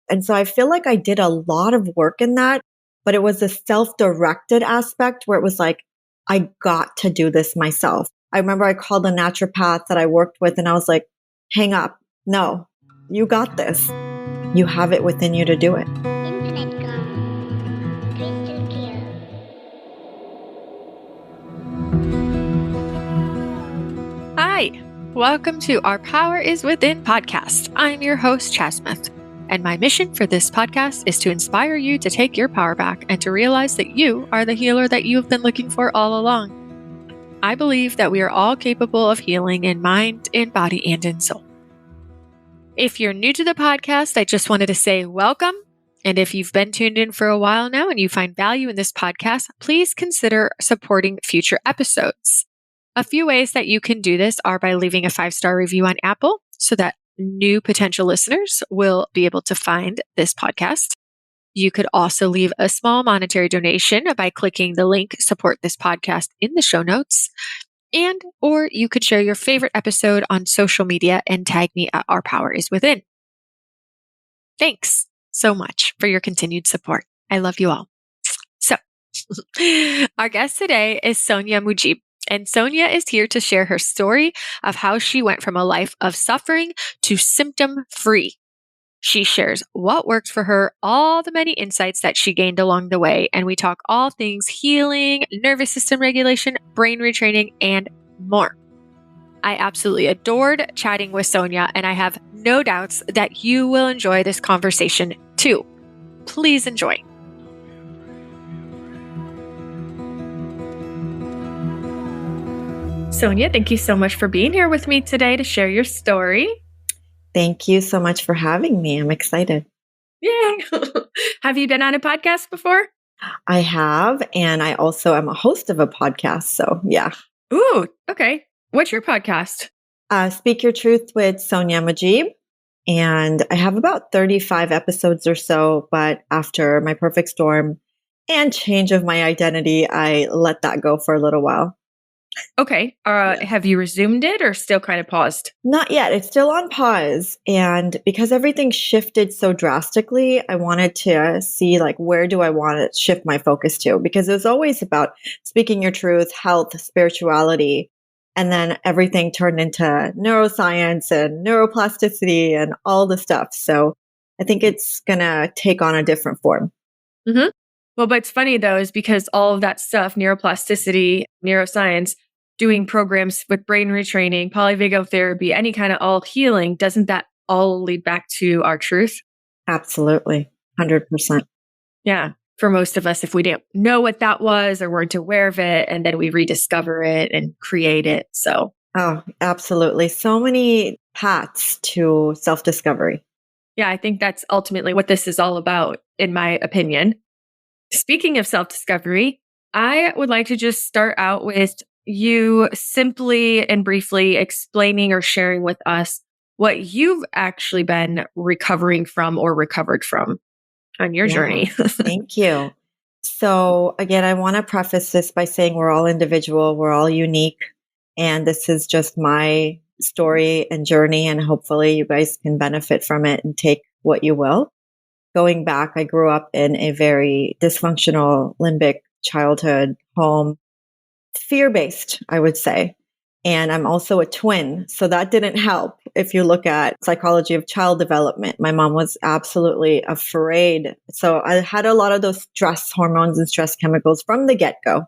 And so I feel like I did a lot of work in that, but it was a self-directed aspect where it was like, I got to do this myself. I remember I called a naturopath that I worked with and I was like, hang up. No, you got this. You have it within you to do it. Internet gone. Crystal clear. Hi, welcome to Our Power is Within podcast. I'm your host, Chasmith, and my mission for this podcast is to inspire you to take your power back and to realize that you are the healer that you've been looking for all along. I believe that we are all capable of healing in mind, in body, and in soul. If you're new to the podcast, I just wanted to say welcome. And if you've been tuned in for a while now and you find value in this podcast, please consider supporting future episodes. A few ways that you can do this are by leaving a 5-star review on Apple so that new potential listeners will be able to find this podcast. You could also leave a small monetary donation by clicking the link support this podcast in the show notes. Or you could share your favorite episode on social media and tag me at Our Power is Within. Thanks so much for your continued support. I love you all. So, our guest today is Sonya Mujeeb. And Sonya is here to share her story of how she went from a life of suffering to symptom-free. She shares what worked for her, all the many insights that she gained along the way, and we talk all things healing, nervous system regulation, brain retraining, and more. I absolutely adored chatting with Sonya, and I have no doubts that you will enjoy this conversation too. Please enjoy. Sonya, thank you so much for being here with me today to share your story. Thank you so much for having me. I'm excited. Yay! Have you been on a podcast before? I have, and I also am a host of a podcast. So yeah. Ooh, okay. What's your podcast? Speak Your Truth with Sonya Mujeeb. And I have about 35 episodes or so, but after my perfect storm and change of my identity, I let that go for a little while. Okay. Have you resumed it or still kind of paused? Not yet. It's still on pause. And because everything shifted so drastically, I wanted to see where do I want to shift my focus to? Because it was always about speaking your truth, health, spirituality. And then everything turned into neuroscience and neuroplasticity and all the stuff. So I think it's going to take on a different form. Mm-hmm. Well, but it's funny though, is because all of that stuff, neuroplasticity, neuroscience, doing programs with brain retraining, polyvagal therapy, any kind of all healing, doesn't that all lead back to our truth? Absolutely. 100%. Yeah. For most of us, if we didn't know what that was or weren't aware of it, and then we rediscover it and create it. So. Oh, absolutely. So many paths to self-discovery. Yeah, I think that's ultimately what this is all about, in my opinion. Speaking of self-discovery, I would like to just start out with you simply and briefly explaining or sharing with us what you've actually been recovering from or recovered from on your journey. Thank you. So again, I want to preface this by saying we're all individual, we're all unique, and this is just my story and journey, and hopefully you guys can benefit from it and take what you will. Going back, I grew up in a very dysfunctional limbic childhood home, fear-based, I would say. And I'm also a twin, so that didn't help. If you look at psychology of child development, my mom was absolutely afraid. So I had a lot of those stress hormones and stress chemicals from the get-go.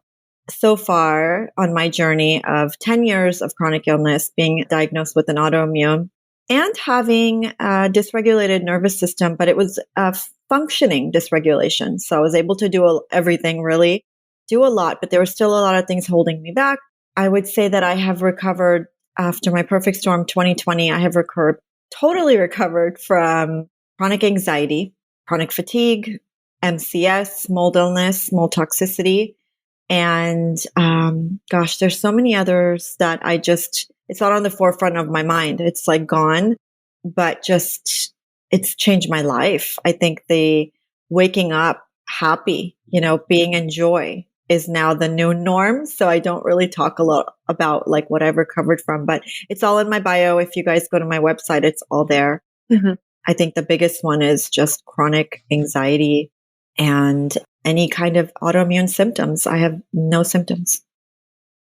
So far on my journey of 10 years of chronic illness, being diagnosed with an autoimmune and having a dysregulated nervous system, but it was a functioning dysregulation. So I was able to do everything, really do a lot, but there were still a lot of things holding me back. I would say that I have recovered after my perfect storm 2020. I have totally recovered from chronic anxiety, chronic fatigue, MCS, mold illness, mold toxicity. And there's so many others that it's not on the forefront of my mind. It's gone, but it's changed my life. I think the waking up happy, being in joy is now the new norm. So I don't really talk a lot about what I've recovered from, but it's all in my bio. If you guys go to my website, it's all there. Mm-hmm. I think the biggest one is just chronic anxiety and any kind of autoimmune symptoms. I have no symptoms.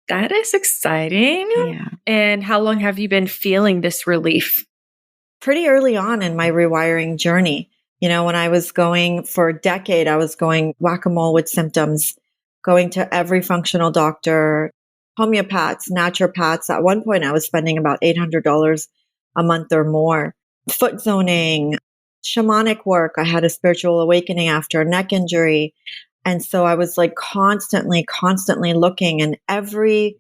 That is exciting. Yeah. And how long have you been feeling this relief? Pretty early on in my rewiring journey. When I was going for a decade, I was going whack-a-mole with symptoms, going to every functional doctor, homeopaths, naturopaths. At one point, I was spending about $800 a month or more. Foot zoning, shamanic work. I had a spiritual awakening after a neck injury. And so I was like constantly looking, and every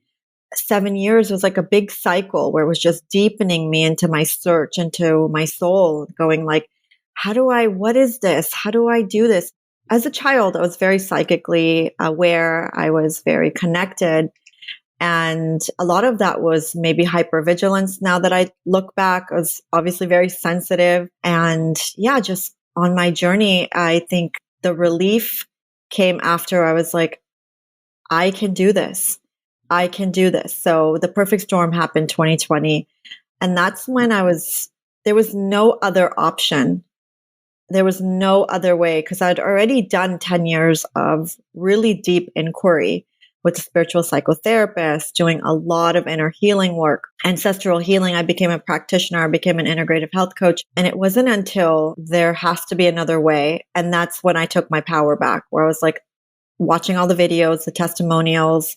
7 years was like a big cycle where it was just deepening me into my search, into my soul, going like, what is this? How do I do this? As a child, I was very psychically aware. I was very connected. And a lot of that was maybe hypervigilance. Now that I look back, I was obviously very sensitive. And yeah, just on my journey, I think the relief came after I was like, I can do this. I can do this. So the perfect storm happened 2020. And that's when there was no other option. There was no other way, because I'd already done 10 years of really deep inquiry with a spiritual psychotherapist, doing a lot of inner healing work, ancestral healing. I became a practitioner. I became an integrative health coach. And it wasn't until there has to be another way. And that's when I took my power back, where I was like watching all the videos, the testimonials.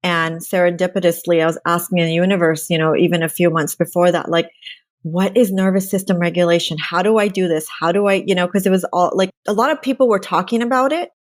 And serendipitously, I was asking the universe, even a few months before that, like, what is nervous system regulation? How do I do this? How do I, because it was all like a lot of people were talking about it,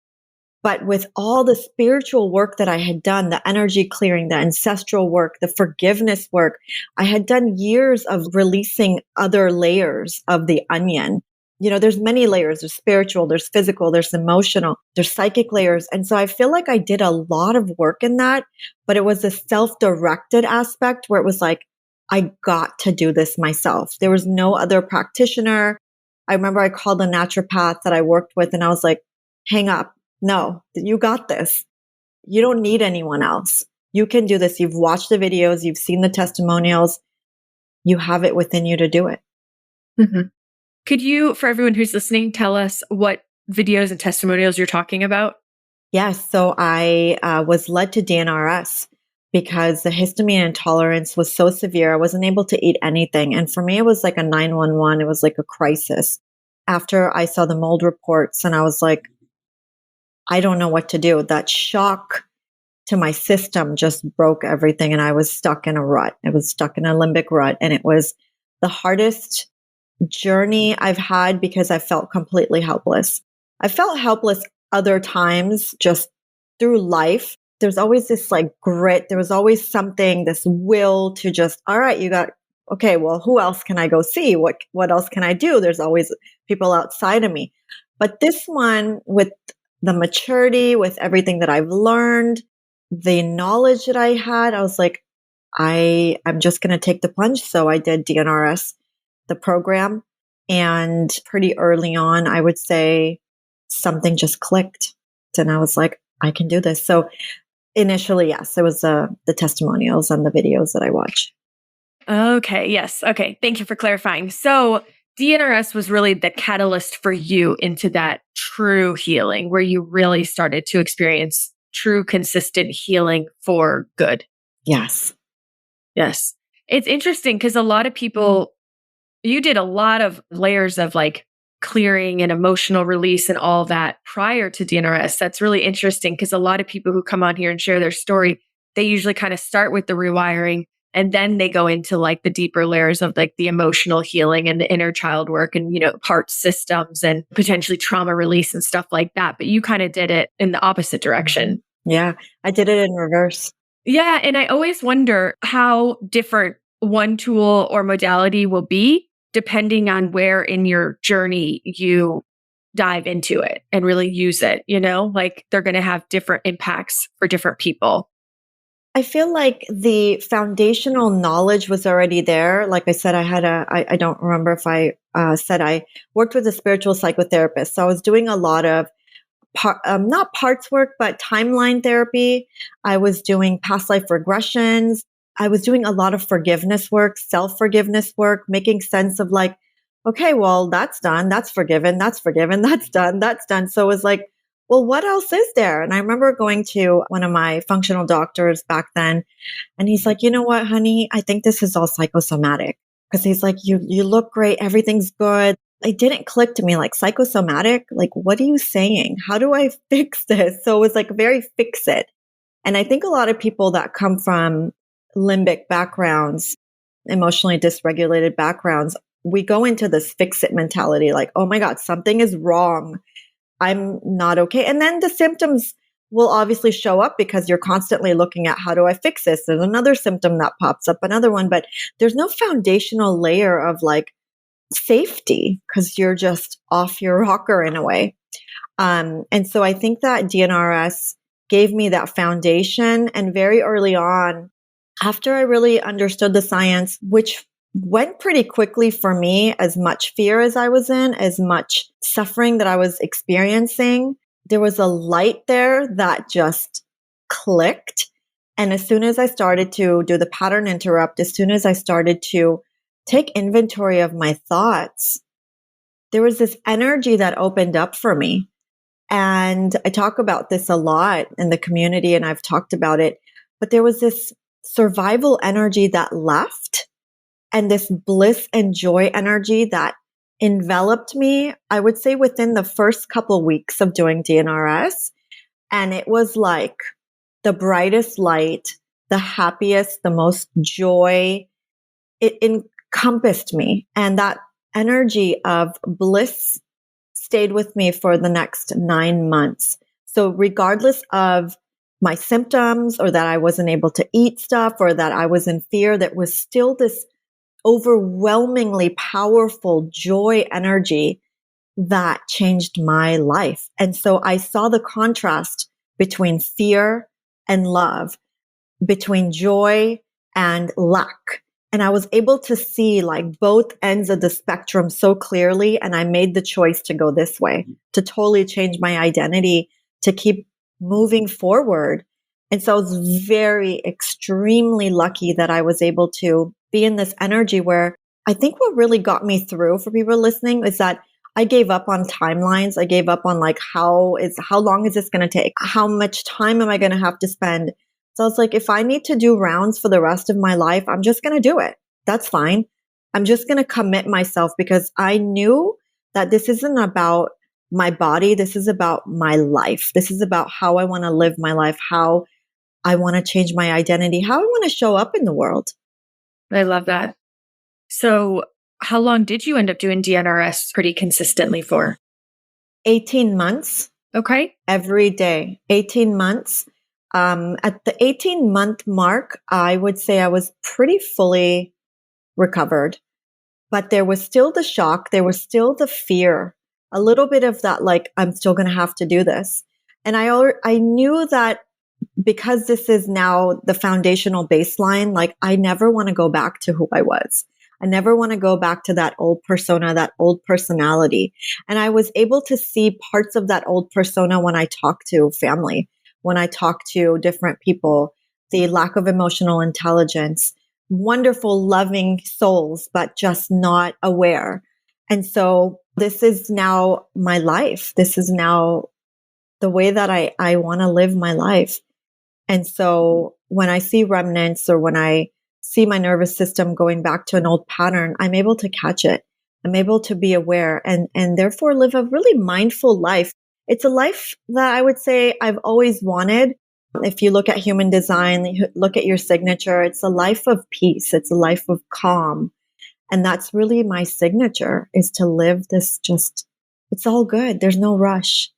but with all the spiritual work that I had done, the energy clearing, the ancestral work, the forgiveness work, I had done years of releasing other layers of the onion. There's many layers. There's spiritual, there's physical, there's emotional, there's psychic layers. And so I feel like I did a lot of work in that, but it was a self-directed aspect where it was like, I got to do this myself. There was no other practitioner. I remember I called a naturopath that I worked with and I was like, hang up. No, you got this. You don't need anyone else. You can do this. You've watched the videos. You've seen the testimonials. You have it within you to do it. Mm-hmm. Could you, for everyone who's listening, tell us what videos and testimonials you're talking about? Yes. So I was led to DNRS because the histamine intolerance was so severe. I wasn't able to eat anything. And for me, it was like a 911. It was like a crisis. After I saw the mold reports and I was like, I don't know what to do. That shock to my system just broke everything. And I was stuck in a rut. I was stuck in a limbic rut. And it was the hardest journey I've had because I felt completely helpless. I felt helpless other times just through life. There's always this like grit. There was always something, this will to just, all right, okay, well, who else can I go see? What else can I do? There's always people outside of me. But this one, with the maturity, with everything that I've learned, the knowledge that I had, I was like, I'm just going to take the plunge. So I did DNRS, the program. And pretty early on, I would say something just clicked. And I was like, I can do this. So initially, yes, it was the testimonials and the videos that I watched. Okay. Yes. Okay. Thank you for clarifying. So DNRS was really the catalyst for you into that true healing, where you really started to experience true, consistent healing for good. Yes. Yes. It's interesting because a lot of people, you did a lot of layers of like clearing and emotional release and all that prior to DNRS. That's really interesting because a lot of people who come on here and share their story, they usually kind of start with the rewiring and then they go into like the deeper layers of like the emotional healing and the inner child work and, heart systems and potentially trauma release and stuff like that. But you kind of did it in the opposite direction. Yeah, I did it in reverse. Yeah. And I always wonder how different one tool or modality will be depending on where in your journey you dive into it and really use it, like they're going to have different impacts for different people. I feel like the foundational knowledge was already there. Like I said, I don't remember if I said I worked with a spiritual psychotherapist. So I was doing a lot of not parts work, but timeline therapy. I was doing past life regressions. I was doing a lot of forgiveness work, self-forgiveness work, making sense of like, okay, well, that's done. That's forgiven. That's forgiven. That's done. That's done. So it was like, well, what else is there? And I remember going to one of my functional doctors back then, and he's like, you know what, honey, I think this is all psychosomatic. Because he's like, you look great. Everything's good. It didn't click to me, like psychosomatic. Like, what are you saying? How do I fix this? So it was like very fix it. And I think a lot of people that come from limbic backgrounds, emotionally dysregulated backgrounds, we go into this fix it mentality, like, oh my God, something is wrong. I'm not okay. And then the symptoms will obviously show up because you're constantly looking at, how do I fix this? There's another symptom that pops up, another one, but there's no foundational layer of like safety because you're just off your rocker in a way. And so I think that DNRS gave me that foundation. And very early on, after I really understood the science, which went pretty quickly for me, as much fear as I was in, as much suffering that I was experiencing, there was a light there that just clicked. And as soon as I started to do the pattern interrupt, as soon as I started to take inventory of my thoughts, there was this energy that opened up for me. And I talk about this a lot in the community, and I've talked about it, but there was this survival energy that left, and this bliss and joy energy that enveloped me, I would say within the first couple weeks of doing DNRS. And it was like the brightest light, the happiest, the most joy. It encompassed me. And that energy of bliss stayed with me for the next 9 months. So regardless of my symptoms, or that I wasn't able to eat stuff, or that I was in fear, there was still this overwhelmingly powerful joy energy that changed my life. And so I saw the contrast between fear and love, between joy and lack. And I was able to see like both ends of the spectrum so clearly. And I made the choice to go this way, to totally change my identity, to keep moving forward. And so I was very, extremely lucky that I was able to be in this energy where I think what really got me through, for people listening, is that I gave up on timelines. I gave up on like, how long is this going to take? How much time am I going to have to spend? So I was like, if I need to do rounds for the rest of my life, I'm just going to do it. That's fine. I'm just going to commit myself, because I knew that this isn't about my body. This is about my life. This is about how I want to live my life, how I want to change my identity, how I want to show up in the world. I love that. So how long did you end up doing DNRS pretty consistently for? 18 months. Okay. Every day, 18 months. At the 18-month mark, I would say I was pretty fully recovered, but there was still the shock. There was still the fear, a little bit of that, like, I'm still going to have to do this. And I knew that because this is now the foundational baseline, like, I never want to go back to who I was. I never want to go back to that old persona, that old personality. And I was able to see parts of that old persona when I talk to family, when I talk to different people, the lack of emotional intelligence, wonderful, loving souls, but just not aware. And so this is now my life. This is now the way that I want to live my life. And so when I see remnants, or when I see my nervous system going back to an old pattern, I'm able to catch it. I'm able to be aware and therefore live a really mindful life. It's a life that I would say I've always wanted. If you look at human design, look at your signature, it's a life of peace. It's a life of calm. And that's really my signature, is to live this it's all good. There's no rush.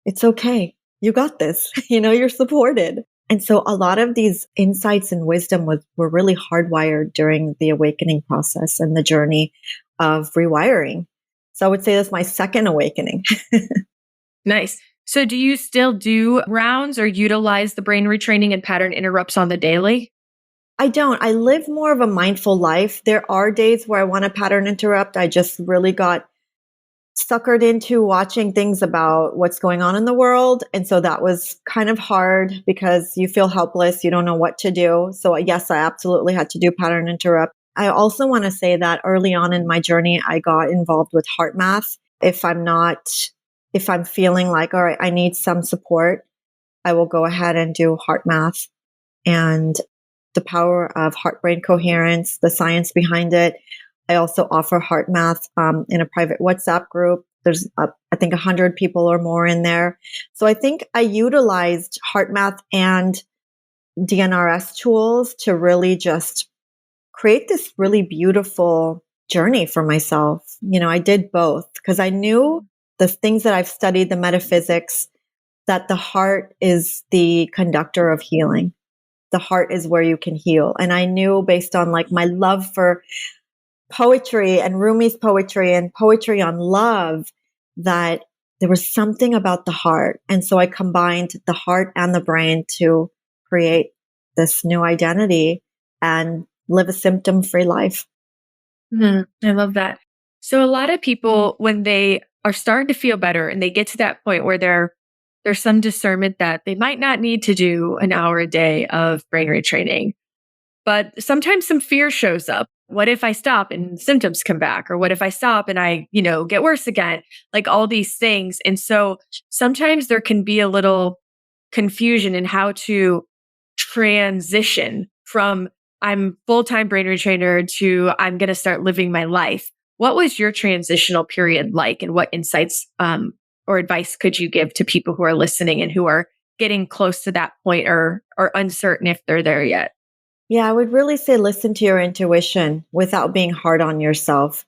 It's okay. You got this. You're supported. And so a lot of these insights and wisdom were really hardwired during the awakening process and the journey of rewiring. So I would say that's my second awakening. Nice. So do you still do rounds or utilize the brain retraining and pattern interrupts on the daily? I don't. I live more of a mindful life. There are days where I want to pattern interrupt. I just really got suckered into watching things about what's going on in the world. And so that was kind of hard, because you feel helpless. You don't know what to do. So yes, I absolutely had to do pattern interrupt. I also want to say that early on in my journey, I got involved with heart math. If I'm feeling like, all right, I need some support, I will go ahead and do heart math and the power of heart brain coherence, the science behind it. I also offer heart math in a private WhatsApp group. There's, I think, 100 people or more in there. So I think I utilized heart math and DNRS tools to really just create this really beautiful journey for myself. I did both because I knew the things that I've studied, the metaphysics, that the heart is the conductor of healing. The heart is where you can heal. And I knew based on like my love for poetry and Rumi's poetry and poetry on love that there was something about the heart. And so I combined the heart and the brain to create this new identity and live a symptom-free life. I love that. So a lot of people, when they are starting to feel better and they get to that point where there's some discernment that they might not need to do an hour a day of brain retraining, but sometimes some fear shows up. What if I stop and symptoms come back? Or what if I stop and I, get worse again? Like all these things. And so sometimes there can be a little confusion in how to transition from I'm full-time brain retrainer to I'm going to start living my life. What was your transitional period like, and what insights or advice could you give to people who are listening and who are getting close to that point or uncertain if they're there yet? Yeah, I would really say listen to your intuition without being hard on yourself,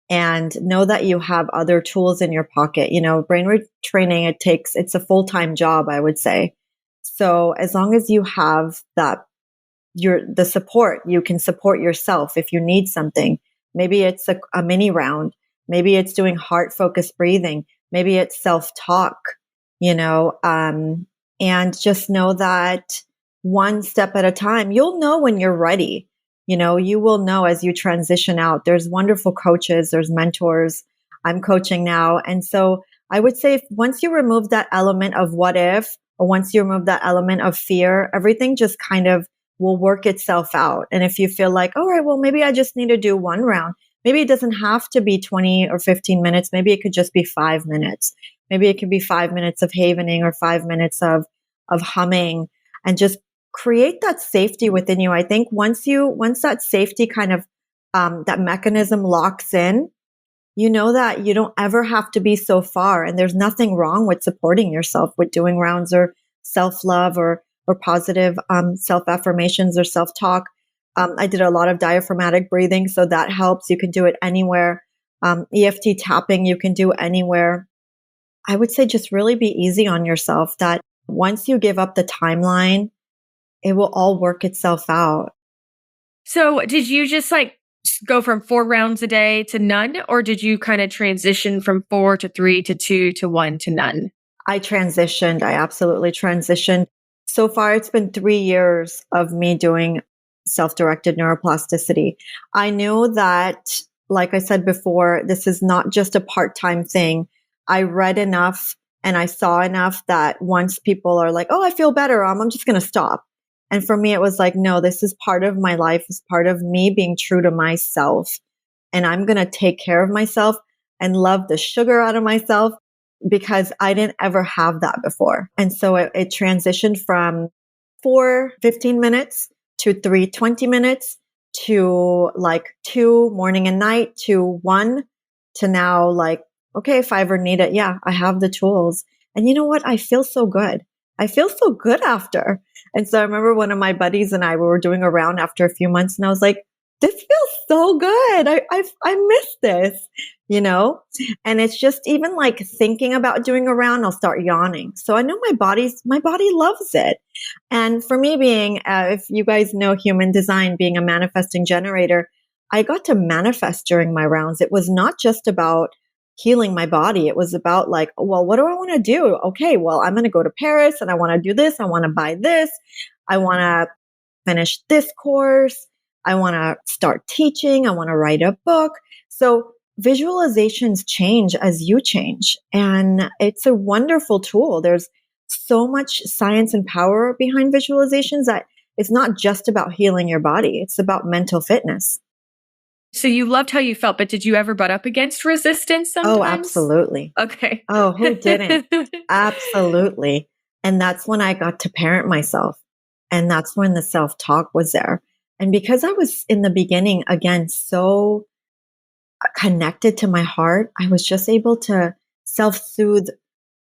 and know that you have other tools in your pocket. Brain retraining, it's a full-time job, I would say. So as long as you have the support, you can support yourself if you need something. Maybe it's a mini round. Maybe it's doing heart focused breathing. Maybe it's self-talk, and just know that one step at a time, you'll know when you're ready. You will know as you transition out. There's wonderful coaches, there's mentors. I'm coaching now. And so I would say once you remove that element of what if, or once you remove that element of fear, everything just kind of will work itself out. And if you feel like, all right, well, maybe I just need to do one round. Maybe it doesn't have to be 20 or 15 minutes. Maybe it could just be 5 minutes. Maybe it could be 5 minutes of havening or 5 minutes of humming, and just create that safety within you. I think once that safety kind of, that mechanism locks in, you know that you don't ever have to be so far. And there's nothing wrong with supporting yourself with doing rounds or self-love or positive self-affirmations or self-talk. I did a lot of diaphragmatic breathing, so that helps. You can do it anywhere. EFT tapping, you can do anywhere. I would say just really be easy on yourself, that once you give up the timeline, it will all work itself out. So did you just go from 4 rounds a day to none, or did you kind of transition from 4 to 3 to 2 to 1 to none? I transitioned. I absolutely transitioned. So far, it's been 3 years of me doing self-directed neuroplasticity. I knew that, like I said before, this is not just a part-time thing. I read enough and I saw enough that once people are like, oh, I feel better, I'm just going to stop. And for me, it was like, no, this is part of my life. It's part of me being true to myself. And I'm going to take care of myself and love the sugar out of myself, because I didn't ever have that before. And so it transitioned from 4 15 minutes to 3 20 minutes to 2 morning and night to 1 to now okay, if I ever need it, yeah, I have the tools. And you know what? I feel so good. I feel so good after. And so I remember one of my buddies and I, we were doing a round after a few months, and I was like, this feels so good. I miss this, and it's just even thinking about doing a round, I'll start yawning. So I know my body loves it. And for me being, if you guys know human design, being a manifesting generator, I got to manifest during my rounds. It was not just about healing my body. It was about well, what do I want to do? Okay, well, I'm going to go to Paris and I want to do this. I want to buy this. I want to finish this course. I want to start teaching. I want to write a book. So visualizations change as you change. And it's a wonderful tool. There's so much science and power behind visualizations that it's not just about healing your body. It's about mental fitness. So you loved how you felt, but did you ever butt up against resistance Oh, sometimes? absolutely. Okay. Oh, who didn't? Absolutely. And that's when I got to parent myself. And that's when the self-talk was there. And because I was in the beginning, again, so connected to my heart, I was just able to self-soothe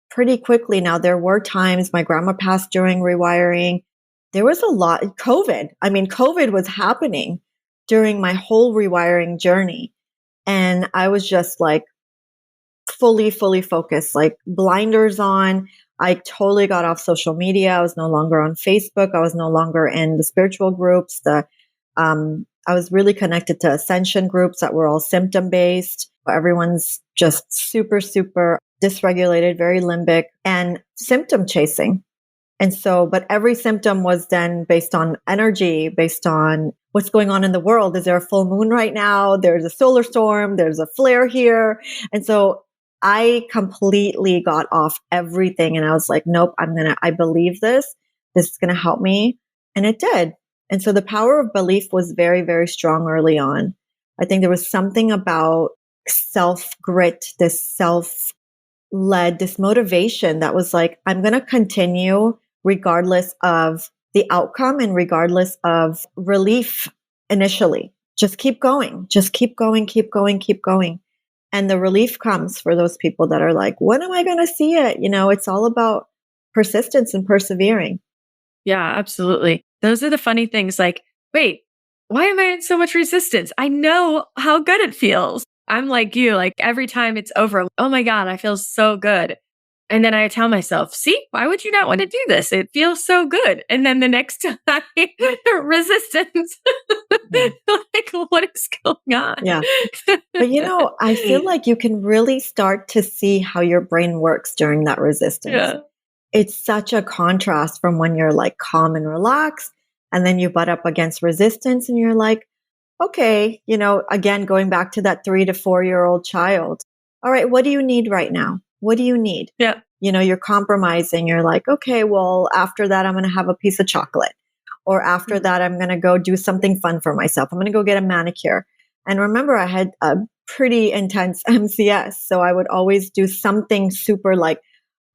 pretty quickly. Now, there were times my grandma passed during rewiring. There was a lot, COVID. I mean, COVID was happening during my whole rewiring journey. And I was just like fully focused, like blinders on. I totally got off social media. I was no longer on Facebook. I was no longer in the spiritual groups. I was really connected to ascension groups that were all symptom based. Everyone's just super dysregulated, very limbic and symptom chasing. And so, but every symptom was then based on energy, based on what's going on in the world. Is there a full moon right now? There's a solar storm. There's a flare here. And so I completely got off everything. And I was like, nope, I believe this. This is going to help me. And it did. And so the power of belief was very strong early on. I think there was something about self grit, this self led, this motivation that was like, I'm going to continue regardless of the outcome and regardless of relief initially. Just keep going, keep going. And the relief comes for those people that are like, when am I going to see it? It's all about persistence and persevering. Yeah, absolutely. Those are the funny things like, wait, why am I in so much resistance? I know how good it feels. I'm like you, like every time it's over, oh my God, I feel so good. And then I tell myself, see, why would you not want to do this? It feels so good. And then the next time, resistance. Yeah. Like, what is going on? Yeah. But I feel like you can really start to see how your brain works during that resistance. Yeah. It's such a contrast from when you're like calm and relaxed, and then you butt up against resistance and you're like, okay, again, going back to that 3 to 4-year-old child. All right, what do you need right now? What do you need? Yeah. You're compromising. You're like, okay, well, after that, I'm going to have a piece of chocolate. Or after that, I'm going to go do something fun for myself. I'm going to go get a manicure. And remember, I had a pretty intense MCS. So I would always do something super like,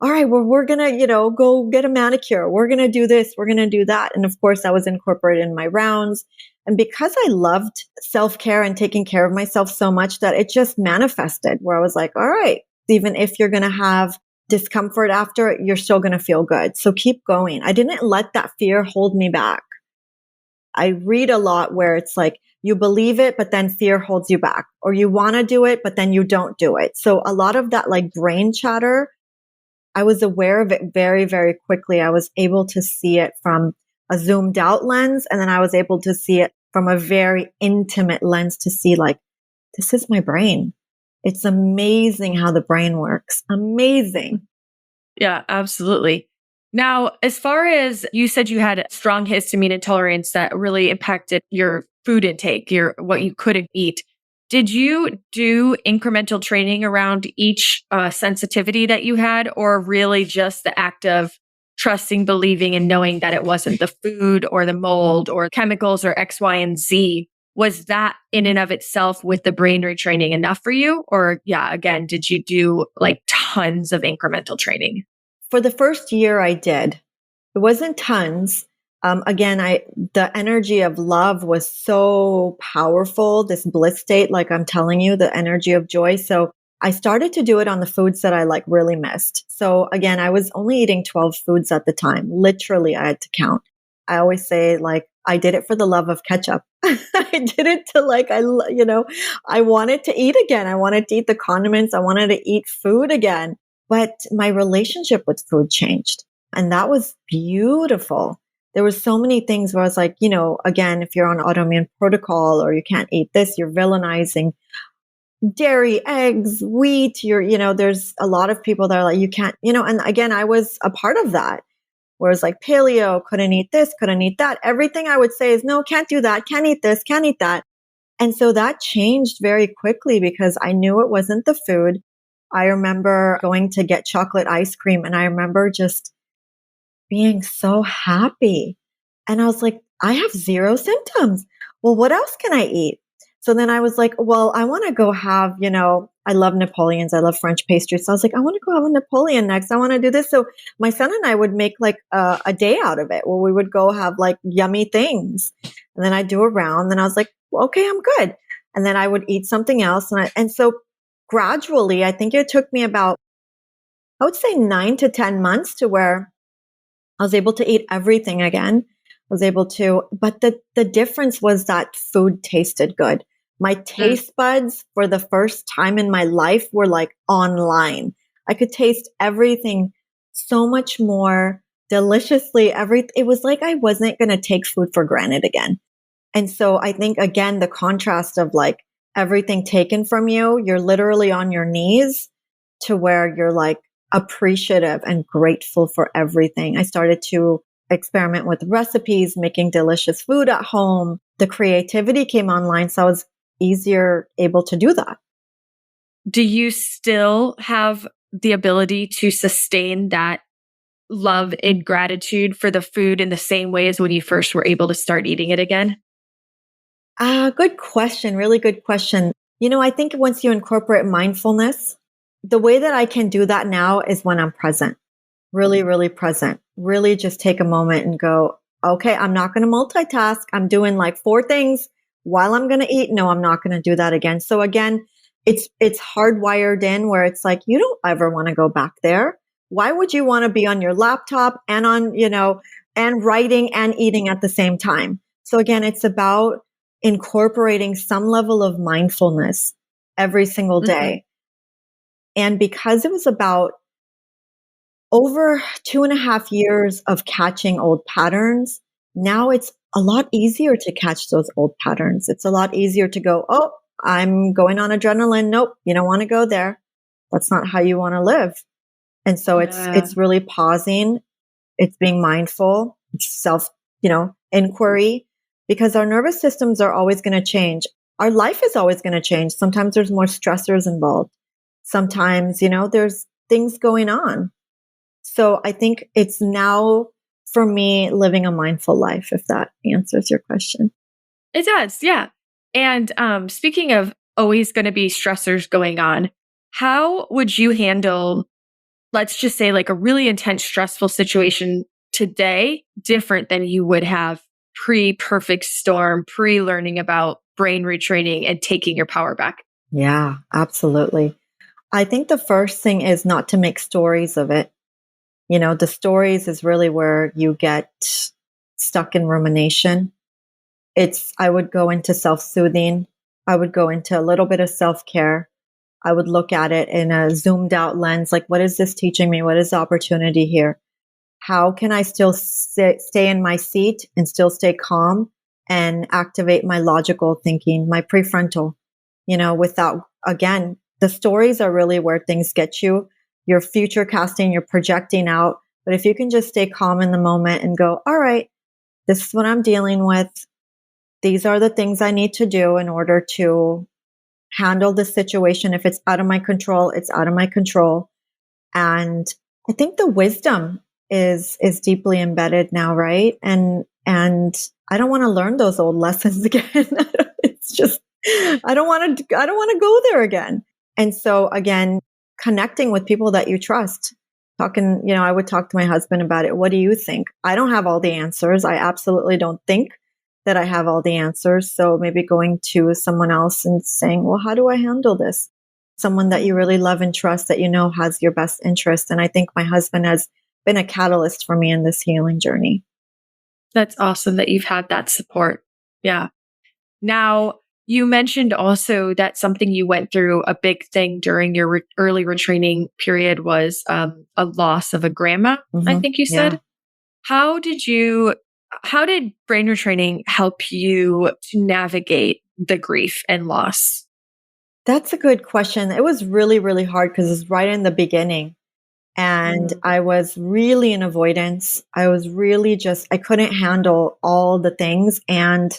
all right, well, we're going to, go get a manicure. We're going to do this. We're going to do that. And of course, that was incorporated in my rounds. And because I loved self-care and taking care of myself so much that it just manifested where I was like, all right, even if you're going to have discomfort after it, you're still going to feel good. So keep going. I didn't let that fear hold me back. I read a lot where it's like, you believe it, but then fear holds you back, or you want to do it, but then you don't do it. So a lot of that like brain chatter, I was aware of it very quickly. I was able to see it from a zoomed out lens. And then I was able to see it from a very intimate lens to see like, this is my brain. It's amazing how the brain works. Amazing. Yeah, absolutely. Now, as far as you said, you had strong histamine intolerance that really impacted your food intake, what you couldn't eat. Did you do incremental training around each sensitivity that you had, or really just the act of trusting, believing, and knowing that it wasn't the food or the mold or chemicals or X, Y, and Z? Was that in and of itself with the brain retraining enough for you? Or again, did you do like tons of incremental training? For the first year I did. It wasn't tons. Again, the energy of love was so powerful, this bliss state, like I'm telling you, the energy of joy. So I started to do it on the foods that I like really missed. So again, I was only eating 12 foods at the time. Literally, I had to count. I always say like, I did it for the love of ketchup. I did it to like, I wanted to eat again. I wanted to eat the condiments. I wanted to eat food again. But my relationship with food changed. And that was beautiful. There were so many things where I was like, again, if you're on autoimmune protocol or you can't eat this, you're villainizing dairy, eggs, wheat. There's a lot of people that are like, you can't, and again, I was a part of that. Whereas like paleo, couldn't eat this, couldn't eat that. Everything I would say is, no, can't do that, can't eat this, can't eat that. And so that changed very quickly because I knew it wasn't the food. I remember going to get chocolate ice cream and I remember just being so happy. And I was like, I have zero symptoms. Well, what else can I eat? So then I was like, well, I want to go have, I love Napoleons. I love French pastries. So I was like, I want to go have a Napoleon next. I want to do this. So my son and I would make like a day out of it where we would go have like yummy things. And then I'd do a round. Then I was like, well, okay, I'm good. And then I would eat something else. And so gradually, I think it took me about, I would say 9 to 10 months to where I was able to eat everything again. I was able to, but the difference was that food tasted good. My taste buds for the first time in my life were like online. I could taste everything so much more deliciously. It was like I wasn't going to take food for granted again. And so I think, again, the contrast of like everything taken from you, you're literally on your knees to where you're like appreciative and grateful for everything. I started to experiment with recipes, making delicious food at home. The creativity came online, so I was easier able to do that. Do you still have the ability to sustain that love and gratitude for the food in the same way as when you first were able to start eating it again? Good question. Really good question. I think once you incorporate mindfulness, the way that I can do that now is when I'm present, really, really present, really just take a moment and go, okay, I'm not going to multitask. I'm doing like 4 things while I'm going to eat. No, I'm not going to do that again. So again, it's hardwired in where it's like, you don't ever want to go back there. Why would you want to be on your laptop and on, and writing and eating at the same time? So again, it's about incorporating some level of mindfulness every single day. And because it was about over 2.5 years of catching old patterns, now it's a lot easier to catch those old patterns. It's a lot easier to go, oh, I'm going on adrenaline. Nope, you don't want to go there. That's not how you want to live. And so it's really pausing. It's being mindful. It's self, inquiry, because our nervous systems are always going to change. Our life is always going to change. Sometimes there's more stressors involved. Sometimes, there's things going on. So I think it's now for me living a mindful life, if that answers your question. It does, yeah. And speaking of always going to be stressors going on, how would you handle, let's just say, like a really intense, stressful situation today, different than you would have pre-perfect storm, pre-learning about brain retraining and taking your power back? Yeah, absolutely. I think the first thing is not to make stories of it. The stories is really where you get stuck in rumination. I would go into self-soothing. I would go into a little bit of self-care. I would look at it in a zoomed out lens. Like, what is this teaching me? What is the opportunity here? How can I still stay in my seat and still stay calm and activate my logical thinking, my prefrontal, without, again, the stories are really where things get you. You're future casting, you're projecting out. But if you can just stay calm in the moment and go, all right, this is what I'm dealing with. These are the things I need to do in order to handle this situation. If it's out of my control, it's out of my control. And I think the wisdom is deeply embedded now, right? And I don't want to learn those old lessons again. It's just I don't want to go there again. And so again, connecting with people that you trust. Talking, I would talk to my husband about it. What do you think? I don't have all the answers. I absolutely don't think that I have all the answers. So maybe going to someone else and saying, well, how do I handle this? Someone that you really love and trust that has your best interest. And I think my husband has been a catalyst for me in this healing journey. That's awesome that you've had that support. Yeah. Now, you mentioned also that something you went through, a big thing during your early retraining period was a loss of a grandma, I think you said. Yeah. How did brain retraining help you to navigate the grief and loss? That's a good question. It was really, really hard because it's right in the beginning. And I was really in avoidance. I was really I couldn't handle all the things and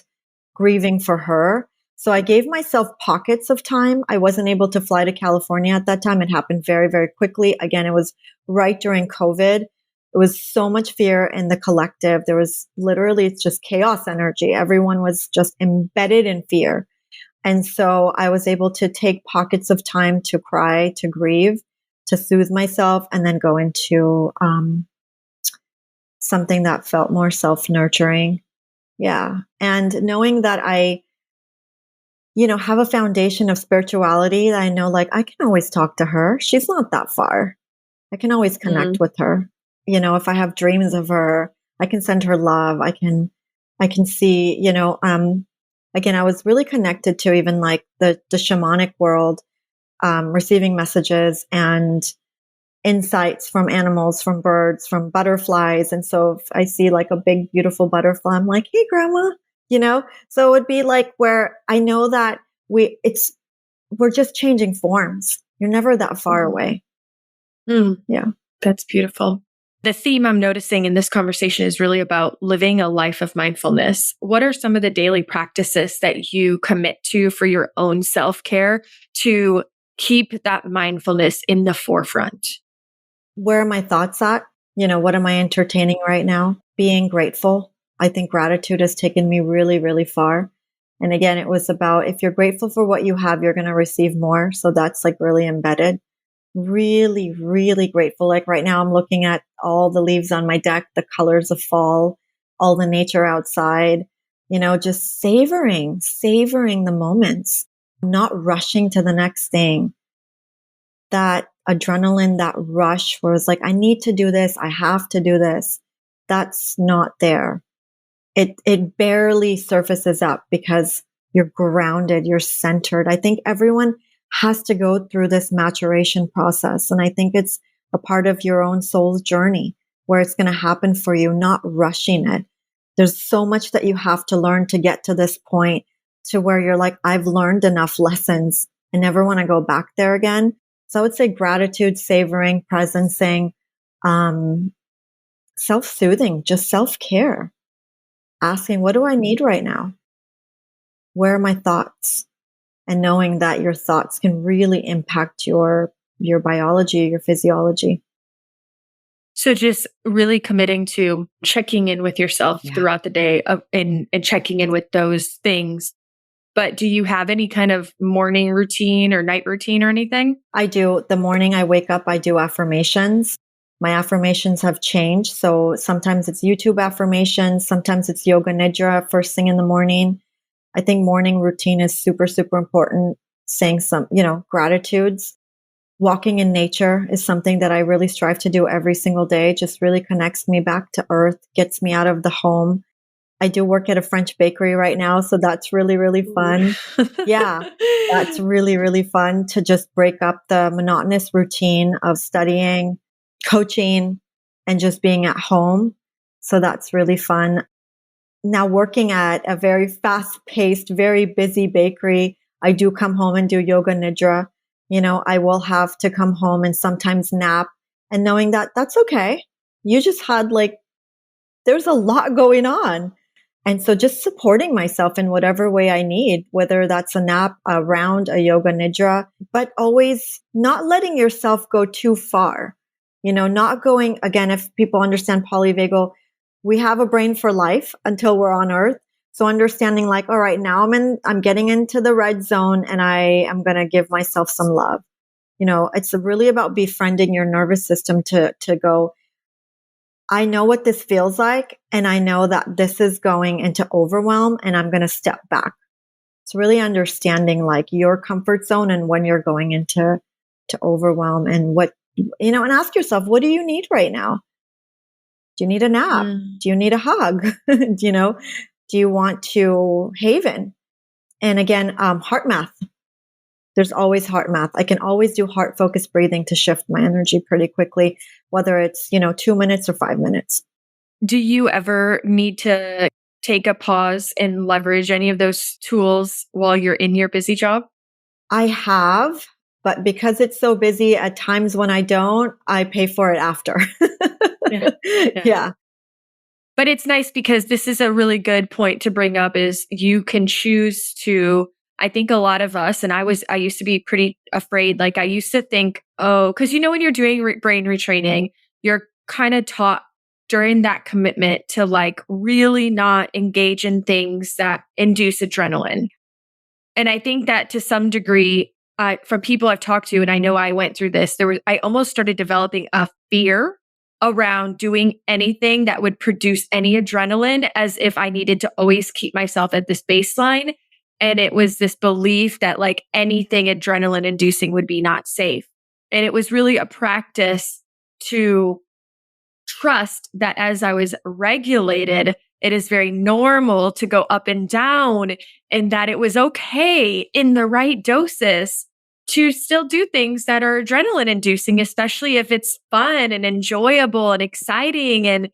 grieving for her. So I gave myself pockets of time. I wasn't able to fly to California at that time. It happened very, very quickly. Again, it was right during COVID. It was so much fear in the collective. There was literally, it's just chaos energy. Everyone was just embedded in fear. And so I was able to take pockets of time to cry, to grieve, to soothe myself, and then go into something that felt more self-nurturing. Yeah. And knowing that I, have a foundation of spirituality that I know, like, I can always talk to her. She's not that far. I can always connect with her. If I have dreams of her, I can send her love. I can see, again, I was really connected to even like the shamanic world, receiving messages and insights from animals, from birds, from butterflies. And so if I see like a big, beautiful butterfly, I'm like, hey, grandma, so it would be like where I know that we're just changing forms. You're never that far away. Yeah. That's beautiful. The theme I'm noticing in this conversation is really about living a life of mindfulness. What are some of the daily practices that you commit to for your own self-care to keep that mindfulness in the forefront? Where are my thoughts at? What am I entertaining right now? Being grateful. I think gratitude has taken me really, really far. And again, it was about if you're grateful for what you have, you're going to receive more. So that's like really embedded. Really, really grateful. Like right now, I'm looking at all the leaves on my deck, the colors of fall, all the nature outside, just savoring the moments, not rushing to the next thing. That adrenaline, that rush where it's like, I need to do this. I have to do this. That's not there. It barely surfaces up because you're grounded, you're centered. I think everyone has to go through this maturation process. And I think it's a part of your own soul's journey where it's going to happen for you, not rushing it. There's so much that you have to learn to get to this point to where you're like, I've learned enough lessons. I never want to go back there again. So I would say gratitude, savoring, presencing, self-soothing, just self-care. Asking, what do I need right now? Where are my thoughts? And knowing that your thoughts can really impact your biology, your physiology. So just really committing to checking in with yourself throughout the day and checking in with those things. But do you have any kind of morning routine or night routine or anything? I do. The morning I wake up, I do affirmations. My affirmations have changed. So sometimes it's YouTube affirmations. Sometimes it's yoga nidra first thing in the morning. I think morning routine is super, super important. Saying some, gratitudes. Walking in nature is something that I really strive to do every single day. Just really connects me back to earth, gets me out of the home. I do work at a French bakery right now. So that's really, really fun. Yeah. That's really, really fun to just break up the monotonous routine of studying, coaching, and just being at home. So that's really fun. Now working at a very fast-paced, very busy bakery, I do come home and do yoga nidra. I will have to come home and sometimes nap, and knowing that that's okay. You just had there's a lot going on. And so just supporting myself in whatever way I need, whether that's a nap, a round, a yoga nidra, but always not letting yourself go too far. Not going, again, if people understand polyvagal, we have a brain for life until we're on earth. So understanding like, all right, now I'm getting into the red zone and I am going to give myself some love. It's really about befriending your nervous system to go, I know what this feels like, and I know that this is going into overwhelm, and I'm going to step back. It's really understanding like your comfort zone and when you're going into overwhelm and what, and ask yourself, what do you need right now? Do you need a nap? Do you need a hug? Do you want to haven? And again, heart math. There's always heart math. I can always do heart focused breathing to shift my energy pretty quickly, whether it's, 2 minutes or 5 minutes. Do you ever need to take a pause and leverage any of those tools while you're in your busy job? I have, but because it's so busy, at times when I don't, I pay for it after. Yeah. But it's nice because this is a really good point to bring up is you can choose to, I think a lot of us, and I used to be pretty afraid. Like I used to think, because when you're doing brain retraining, you're kind of taught during that commitment to like really not engage in things that induce adrenaline. And I think that to some degree, from people I've talked to, and I know I went through this, I almost started developing a fear around doing anything that would produce any adrenaline, as if I needed to always keep myself at this baseline. And it was this belief that like anything adrenaline inducing would be not safe. And it was really a practice to trust that as I was regulated, it is very normal to go up and down, and that it was okay in the right doses to still do things that are adrenaline inducing, especially if it's fun and enjoyable and exciting. And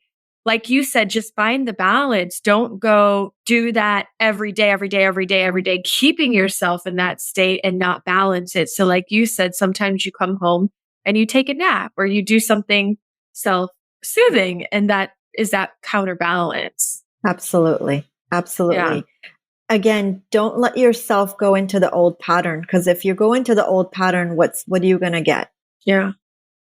like you said, just find the balance. Don't go do that every day, every day, every day, every day, keeping yourself in that state and not balance it. So, like you said, sometimes you come home and you take a nap or you do something self soothing, and that is that counterbalance. Absolutely. Absolutely. Yeah. Again, don't let yourself go into the old pattern, because if you go into the old pattern, what are you going to get? Yeah.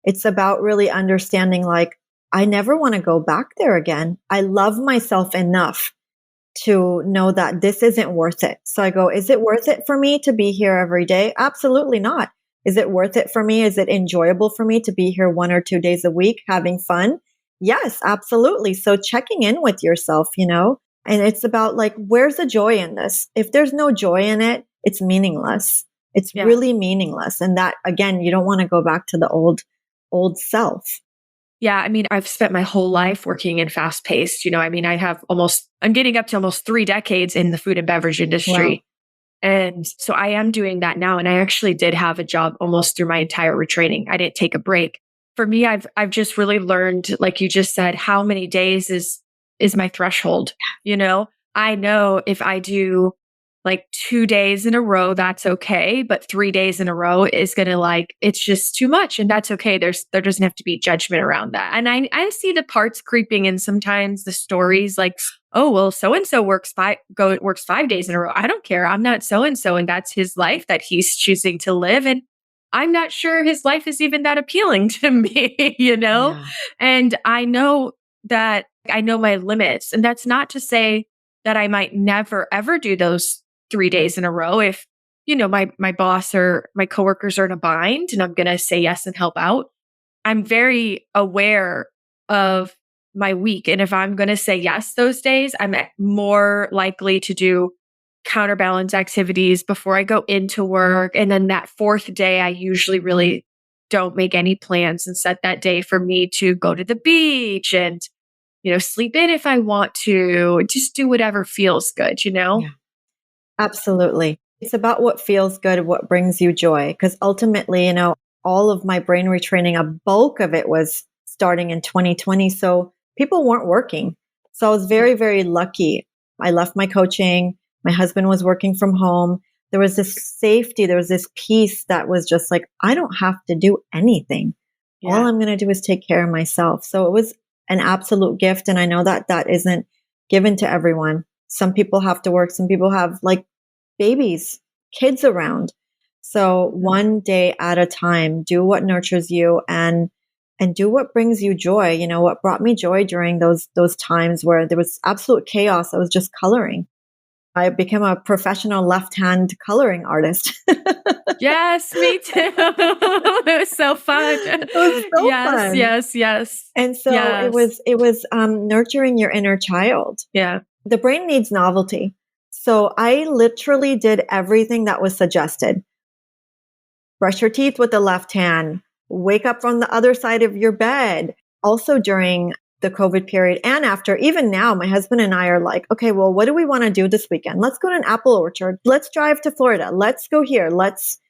It's about really understanding, like, I never want to go back there again. I love myself enough to know that this isn't worth it. So I go, is it worth it for me to be here every day? Absolutely not. Is it worth it for me? Is it enjoyable for me to be here 1 or 2 days a week having fun? Yes, absolutely. So checking in with yourself, and it's about like, where's the joy in this? If there's no joy in it, it's meaningless. It's really meaningless. And that, again, you don't want to go back to the old self. Yeah. I mean, I've spent my whole life working in fast paced, I mean, I'm getting up to almost 3 decades in the food and beverage industry. Wow. And so I am doing that now. And I actually did have a job almost through my entire retraining. I didn't take a break. For me, I've just really learned, like you just said, how many days is my threshold. I know if I do like 2 days in a row, that's okay. But 3 days in a row is going to it's just too much. And that's okay. There doesn't have to be judgment around that. And I see the parts creeping in sometimes, the stories like, oh, well, so-and-so works 5 days in a row. I don't care. I'm not so-and-so. And that's his life that he's choosing to live. And I'm not sure his life is even that appealing to me, Yeah. And I know that I know my limits. And that's not to say that I might never, ever do those 3 days in a row if, my boss or my coworkers are in a bind and I'm going to say yes and help out. I'm very aware of my week. And if I'm going to say yes those days, I'm more likely to do counterbalance activities before I go into work. And then that 4th day, I usually really don't make any plans and set that day for me to go to the beach and, sleep in if I want to, just do whatever feels good, Yeah, absolutely. It's about what feels good, what brings you joy. Because ultimately, all of my brain retraining, a bulk of it was starting in 2020. So people weren't working. So I was very, very lucky. I left my coaching. My husband was working from home. There was this safety. There was this peace that was just like, I don't have to do anything. Yeah. All I'm going to do is take care of myself. So it was an absolute gift. And I know that that isn't given to everyone. Some people have to work. Some people have like babies, kids around. So one day at a time, do what nurtures you and do what brings you joy. What brought me joy during those times where there was absolute chaos. I was just coloring. I became a professional left-hand coloring artist. Yes, me too. It was so fun. It was so fun. Yes. And so it was nurturing your inner child. Yeah. The brain needs novelty. So I literally did everything that was suggested. Brush your teeth with the left hand, wake up from the other side of your bed. Also during the COVID period and after, even now, my husband and I are like, okay, well, what do we want to do this weekend? Let's go to an apple orchard. Let's drive to Florida. Let's go here. Let's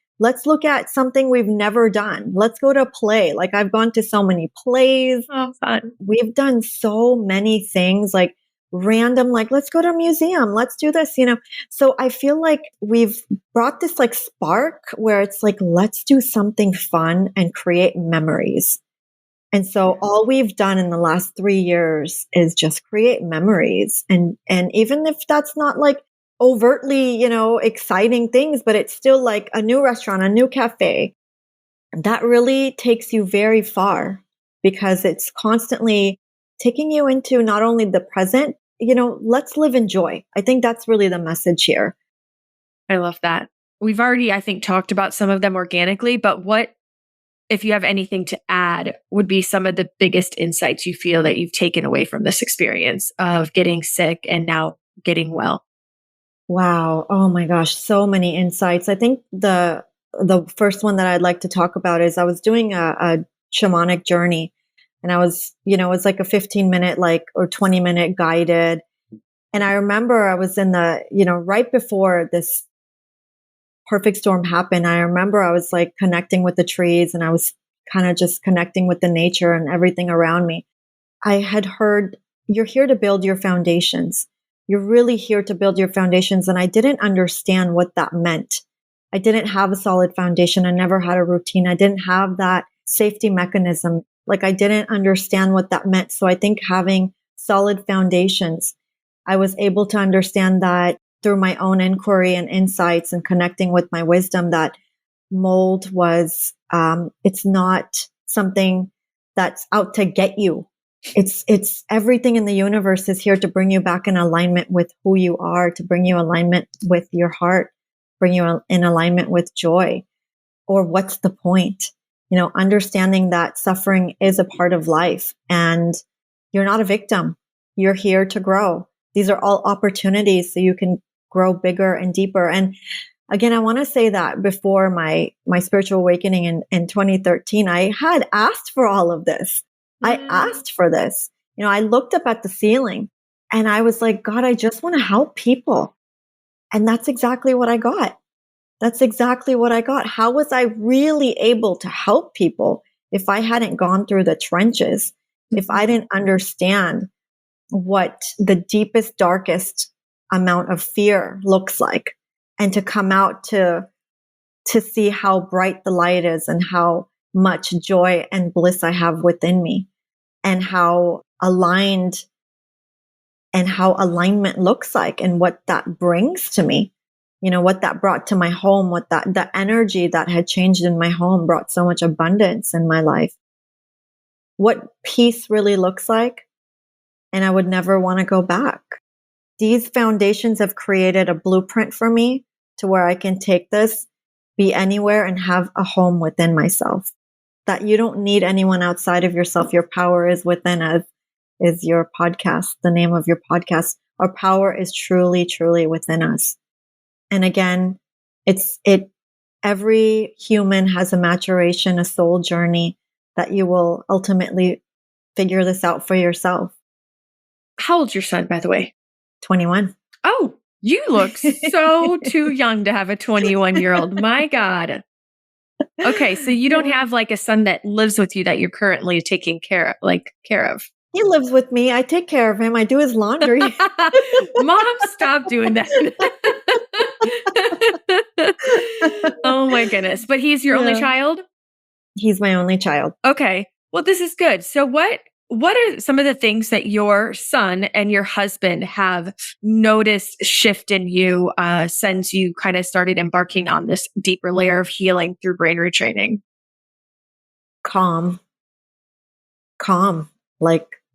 look at something we've never done. Let's go to a play. Like I've gone to so many plays. Oh, fun. We've done so many things like random, like let's go to a museum. Let's do this, So I feel like we've brought this like spark where it's like, let's do something fun and create memories. And so all we've done in the last 3 years is just create memories. And even if that's not like overtly, exciting things, but it's still like a new restaurant, a new cafe, that really takes you very far because it's constantly taking you into not only the present, let's live in joy. I think that's really the message here. I love that. We've already, I think, talked about some of them organically, but what, if you have anything to add, would be some of the biggest insights you feel that you've taken away from this experience of getting sick and now getting well? Wow. Oh my gosh. So many insights. I think the first one that I'd like to talk about is I was doing a shamanic journey, and I was, it was like a 15-minute, or 20-minute guided. And I remember I was in right before this perfect storm happened. I remember I was like connecting with the trees, and I was kind of just connecting with the nature and everything around me. I had heard, you're here to build your foundations. You're really here to build your foundations. And I didn't understand what that meant. I didn't have a solid foundation. I never had a routine. I didn't have that safety mechanism. I didn't understand what that meant. So I think having solid foundations, I was able to understand that through my own inquiry and insights and connecting with my wisdom, that mold was, it's not something that's out to get you. It's everything in the universe is here to bring you back in alignment with who you are, to bring you alignment with your heart, bring you in alignment with joy. Or what's the point? Understanding that suffering is a part of life and you're not a victim. You're here to grow. These are all opportunities so you can grow bigger and deeper. And again, I want to say that before my spiritual awakening in 2013, I had asked for all of this. I asked for this. I looked up at the ceiling and I was like, God, I just want to help people. And that's exactly what I got. That's exactly what I got. How was I really able to help people if I hadn't gone through the trenches, if I didn't understand what the deepest, darkest amount of fear looks like, and to come out to see how bright the light is and how much joy and bliss I have within me, and how aligned and how alignment looks like and what that brings to me. What that brought to my home, the energy that had changed in my home brought so much abundance in my life. What peace really looks like. And I would never want to go back. These foundations have created a blueprint for me to where I can take this, be anywhere, and have a home within myself. That you don't need anyone outside of yourself. Your power is within us, is your podcast, the name of your podcast. Our power is truly, truly within us. And again, every human has a maturation, a soul journey that you will ultimately figure this out for yourself. How old's your son, by the way? 21. Oh, you look so too young to have a 21-year-old. My God. Okay, so you don't have a son that lives with you that you're currently taking care of. He lives with me. I take care of him. I do his laundry. Mom, stop doing that. Oh my goodness. But he's your only child? He's my only child. Okay. Well, this is good. So what are some of the things that your son and your husband have noticed shift in you since you kind of started embarking on this deeper layer of healing through brain retraining? Calm,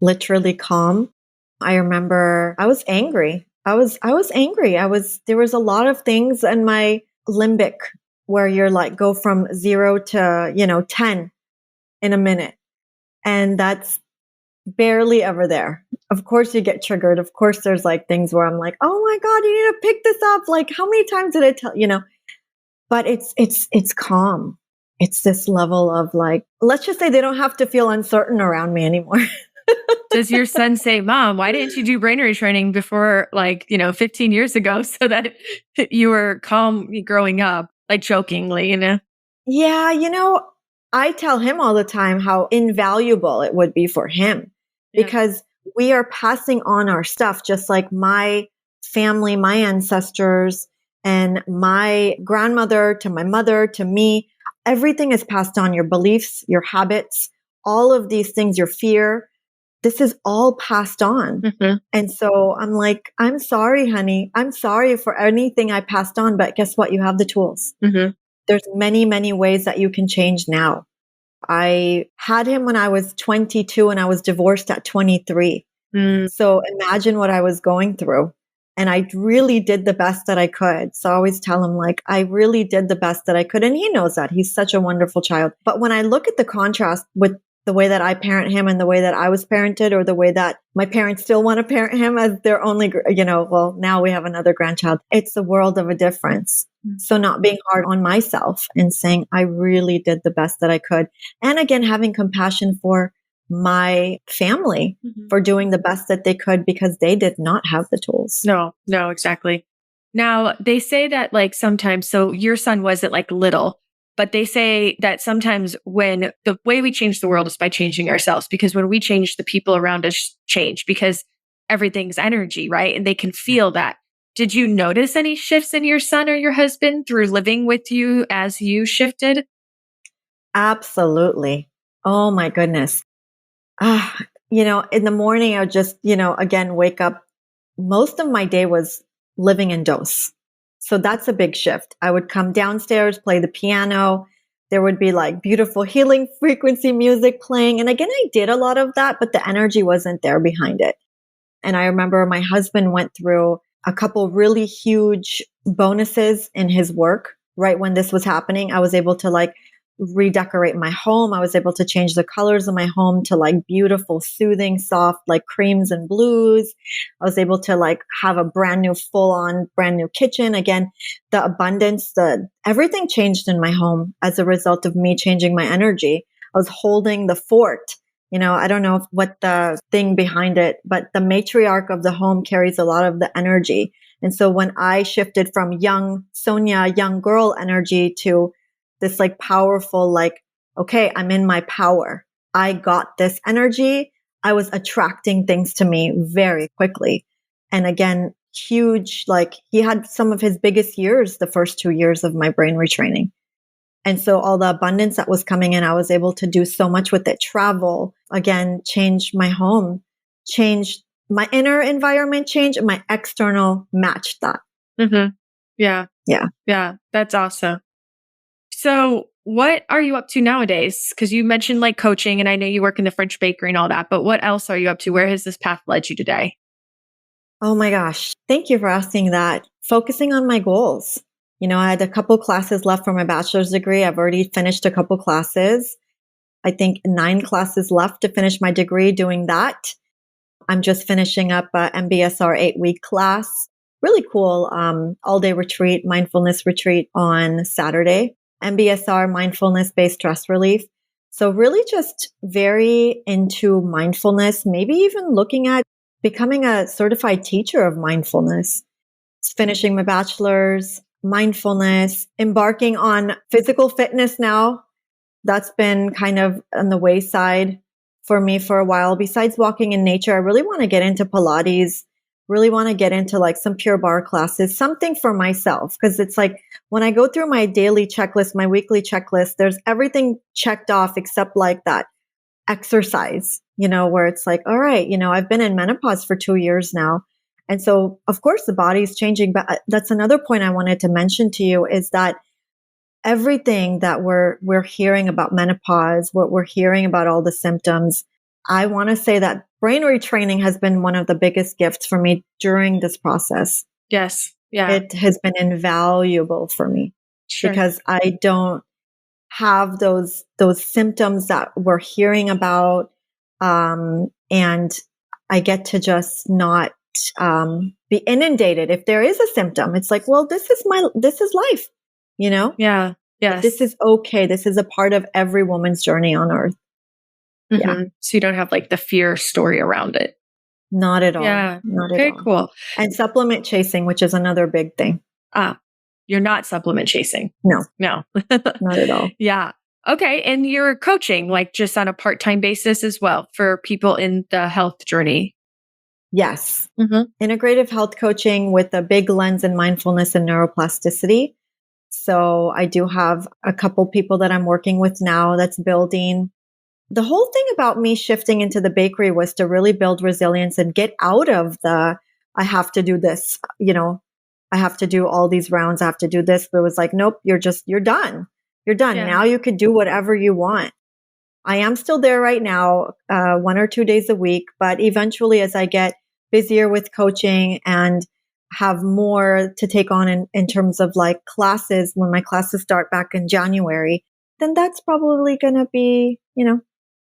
literally calm. I remember I was angry. I was angry. There was a lot of things in my limbic where you're go from 0 to, 10 in a minute. And that's barely ever there. Of course you get triggered. Of course there's things where I'm oh my God, you need to pick this up. How many times did I tell, but it's calm. It's this level of let's just say they don't have to feel uncertain around me anymore. Does your son say, Mom, why didn't you do brain retraining before 15 years ago so that you were calm growing up, jokingly, Yeah. I tell him all the time how invaluable it would be for him because we are passing on our stuff, just like my family, my ancestors, and my grandmother to my mother to me. Everything is passed on, your beliefs, your habits, all of these things, your fear. This is all passed on. Mm-hmm. And so I'm I'm sorry, honey. I'm sorry for anything I passed on, but guess what? You have the tools. Mm-hmm. There's many, many ways that you can change now. I had him when I was 22 and I was divorced at 23. Mm. So imagine what I was going through. And I really did the best that I could. So I always tell him, like, I really did the best that I could. And he knows that. He's such a wonderful child. But when I look at the contrast with the way that I parent him and the way that I was parented, or the way that my parents still want to parent him as their only, well, now we have another grandchild. It's a world of a difference. So not being hard on myself and saying, I really did the best that I could. And again, having compassion for my family for doing the best that they could, because they did not have the tools. No, exactly. Now, they say that like sometimes, so your son wasn't like little, but they say that sometimes when the way we change the world is by changing ourselves, because when we change, the people around us change, because everything's energy, right? And they can feel that. Did you notice any shifts in your son or your husband through living with you as you shifted? Absolutely. Oh my goodness. In the morning, I would just, again, wake up. Most of my day was living in dose. So that's a big shift. I would come downstairs, play the piano. There would be like beautiful healing frequency music playing. And again, I did a lot of that, but the energy wasn't there behind it. And I remember my husband went through a couple really huge bonuses in his work right when this was happening. I was able to like redecorate my home. I was able to change the colors of my home to like beautiful, soothing, soft, like creams and blues. I was able to like have a brand new, brand new kitchen. Again, the abundance, everything changed in my home as a result of me changing my energy. I was holding the fort. I don't know what the thing behind it, but the matriarch of the home carries a lot of the energy. And so when I shifted from young Sonya, young girl energy to this like powerful, like, okay, I'm in my power. I got this energy. I was attracting things to me very quickly. And again, huge, like he had some of his biggest years, the first 2 years of my brain retraining. And so all the abundance that was coming in, I was able to do so much with it. Travel, again, change my home, change my inner environment, change, and my external matched that. Yeah. Yeah. Yeah. That's awesome. So what are you up to nowadays? Because you mentioned like coaching, and I know you work in the French bakery and all that, but what else are you up to? Where has this path led you today? Oh my gosh. Thank you for asking that. Focusing on my goals. I had a couple classes left for my bachelor's degree. I've already finished a couple classes. I think 9 classes left to finish my degree doing that. I'm just finishing up a MBSR 8-week class. Really cool all-day retreat, mindfulness retreat on Saturday. MBSR, mindfulness-based stress relief. So really just very into mindfulness, maybe even looking at becoming a certified teacher of mindfulness. Finishing my bachelor's, mindfulness, embarking on physical fitness now. That's been kind of on the wayside for me for a while. Besides walking in nature, I really want to get into Pilates, really want to get into like some Pure Barre classes, something for myself. Because it's like when I go through my daily checklist, my weekly checklist, there's everything checked off except like that exercise, where it's like, all right, I've been in menopause for 2 years now. And so, of course, the body's changing. But that's another point I wanted to mention to you is that everything that we're hearing about menopause, what we're hearing about all the symptoms, I want to say that brain retraining has been one of the biggest gifts for me during this process. Yes. Yeah. It has been invaluable for me because I don't have those symptoms that we're hearing about. And I get to just not be inundated. If there is a symptom, it's like, well, this is life, Yeah. Yes. This is okay. This is a part of every woman's journey on earth. Yeah. So you don't have like the fear story around it. Not at all. Yeah. Not okay, at all. Cool. And supplement chasing, which is another big thing. You're not supplement chasing. No, not at all. Yeah. Okay. And you're coaching like just on a part-time basis as well for people in the health journey. Yes. Integrative health coaching with a big lens in mindfulness and neuroplasticity. So I do have a couple people that I'm working with now that's building. The whole thing about me shifting into the bakery was to really build resilience and get out of I have to do this, I have to do all these rounds. I have to do this. But it was like, nope, you're done. You're done. Yeah. Now you could do whatever you want. I am still there right now, 1 or 2 days a week, but eventually as I get busier with coaching and have more to take on in terms of like classes, when my classes start back in January, then that's probably going to be,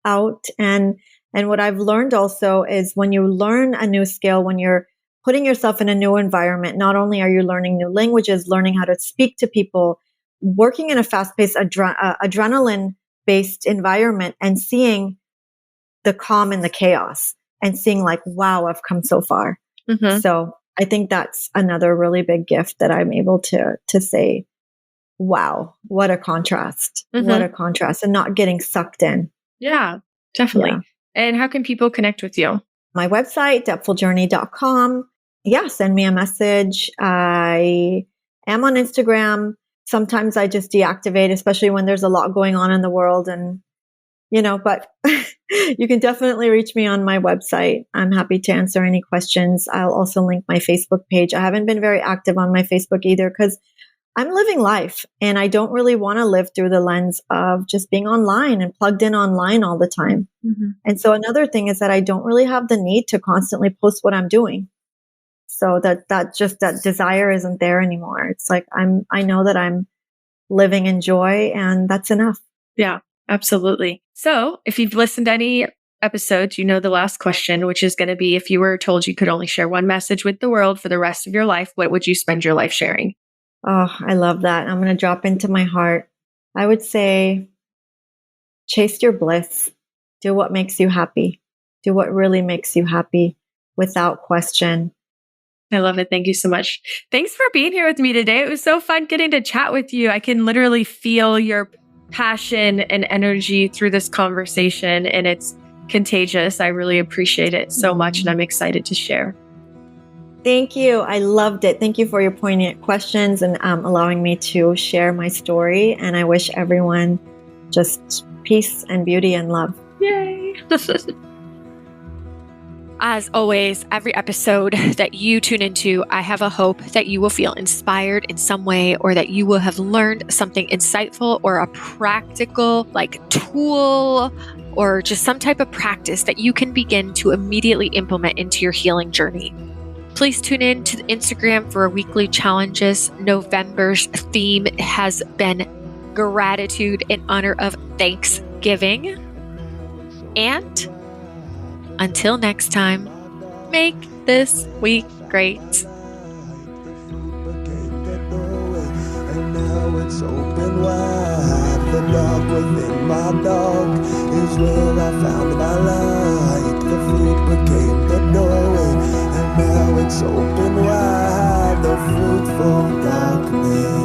out. And what I've learned also is when you learn a new skill, when you're putting yourself in a new environment, not only are you learning new languages, learning how to speak to people, working in a fast-paced adrenaline-based environment and seeing the calm in the chaos and seeing like, wow, I've come so far. Mm-hmm. So I think that's another really big gift that I'm able to say, wow, what a contrast, what a contrast, and not getting sucked in. Yeah, definitely. Yeah. And how can people connect with you? My website, depthfuljourney.com. Yeah, send me a message. I am on Instagram. Sometimes I just deactivate, especially when there's a lot going on in the world. And, but you can definitely reach me on my website. I'm happy to answer any questions. I'll also link my Facebook page. I haven't been very active on my Facebook either because I'm living life and I don't really want to live through the lens of just being online and plugged in online all the time. Mm-hmm. And so another thing is that I don't really have the need to constantly post what I'm doing. So that desire isn't there anymore. It's like I know that I'm living in joy and that's enough. Yeah, absolutely. So if you've listened to any episodes, you know the last question, which is going to be, if you were told you could only share one message with the world for the rest of your life, what would you spend your life sharing? Oh, I love that. I'm going to drop into my heart. I would say, chase your bliss. Do what makes you happy. Do what really makes you happy without question. I love it. Thank you so much. Thanks for being here with me today. It was so fun getting to chat with you. I can literally feel your passion and energy through this conversation, and it's contagious. I really appreciate it so much, and I'm excited to share. Thank you. I loved it. Thank you for your poignant questions and allowing me to share my story. And I wish everyone just peace and beauty and love. Yay. As always, every episode that you tune into, I have a hope that you will feel inspired in some way, or that you will have learned something insightful or a practical tool or just some type of practice that you can begin to immediately implement into your healing journey. Please tune in to the Instagram for weekly challenges. November's theme has been gratitude in honor of Thanksgiving. And until next time, make this week great. And now it's open wide. The dog within my dog is where I found my light. The fruit became the doorway, and now it's open wide. The fruitful darkness.